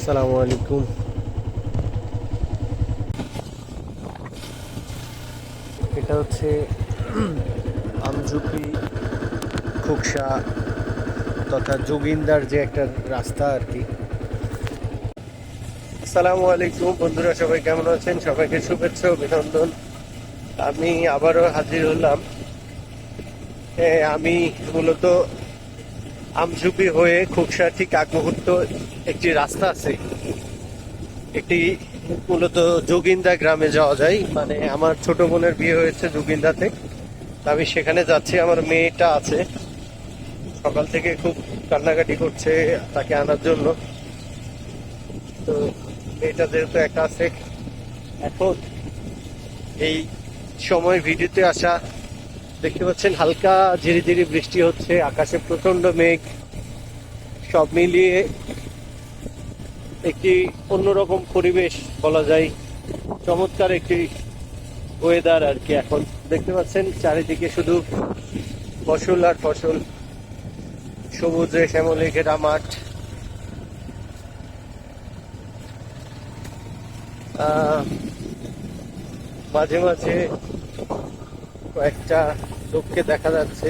আসসালামু আলাইকুম। এটা হচ্ছে আমঝুপি খুকসা তথা যোগিন্দার যে একটা রাস্তা আর কি। আসসালামু আলাইকুম বন্ধুরা, সবাই কেমন আছেন? সবাইকে শুভেচ্ছা ও অভিনন্দন। আমি আবারও হাজির হলাম। আমি মূলত আমঝুপি হয়ে খুকসা ঠিক আগ মুহূর্ত একটি রাস্তা আছে, একটি মূলত যোগিন্দা গ্রামে যাওয়া যায়। মানে আমার ছোট বোনের বিয়ে হয়েছে যোগিন্দাতে, আমি সেখানে যাচ্ছি। আমার মেয়েটা আছে, সকাল থেকে খুব কান্নাকাটি করছে তাকে আনার জন্য। তো মেয়েটা যেহেতু একা আছে, এখন এই সময় ভিডিওতে আসা, দেখতে পাচ্ছেন হালকা ধীরে ধীরে বৃষ্টি হচ্ছে, আকাশে প্রচন্ড মেঘ, সব মিলিয়ে একটি অন্যরকম পরিবেশ বলা যায়। চমৎকার একটি ওয়েদার আর কি। এখন দেখতে পাচ্ছেন চারিদিকে শুধু ফসল আর ফসল, সবুজে শ্যামলে ঘেরা মাঠ। মাঝে মাঝে কয়েকটা লোককে দেখা যাচ্ছে।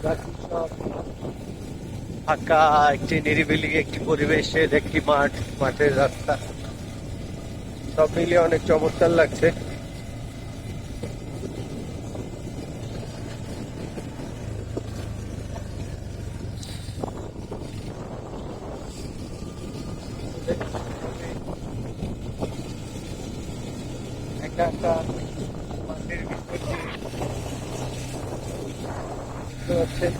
বাকি সব ফাঁকা একটি নিরিবিলি একটি পরিবেশের একটি মাঠ, মাঠের রাস্তা, সব মিলিয়ে অনেক চমৎকার লাগছে। একটা একটা মাঠের ভিতর দিয়ে দেখতে পাচ্ছেন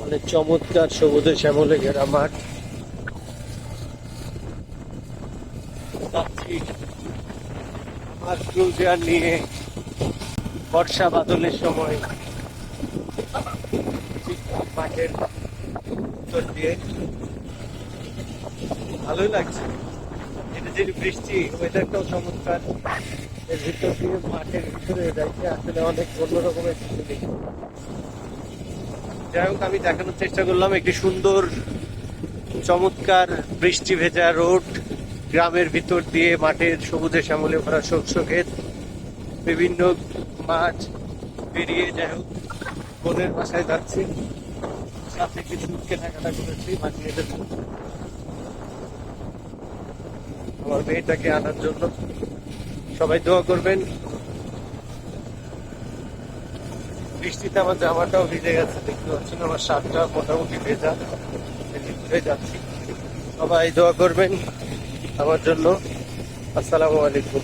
অনেক চমৎকার সবুজে শ্যামলে ঘেরা মাঠ। যাচ্ছি আমার ক্রুজার নিয়ে বর্ষা বাদলের সময় মাঠের উত্তর দিয়ে। ভালোই লাগছে, ধীরে ধীরে বৃষ্টি, ওয়েদারটাও চমৎকার। এর ভিতর দিয়ে মাঠের ভিতরে যাইতে আসলে অনেক অন্যরকমের ফিলিং। যাই হোক, আমি দেখানোর চেষ্টা করলাম একটি সুন্দর চমৎকার বৃষ্টি ভেজা রোড, গ্রামের ভিতর দিয়ে মাঠের সবুজে শ্যামলে ভরা শস্য ক্ষেত, বিভিন্ন মাছ পেরিয়ে। যাই হোক, বোনের বাসায় যাচ্ছি, সাথে কিছু কেনাকাটা করেছি মাঝে আমার মেয়েটাকে আনার জন্য। সবাই দোয়া করবেন। বৃষ্টিতে আমার জামাটাও ভিজে গেছে, দেখতে পাচ্ছেন আমার শার্টটা মোটামুটি ভেজা, ঘুরে যাচ্ছি। সবাই দোয়া করবেন আমার জন্য। আসসালামু আলাইকুম।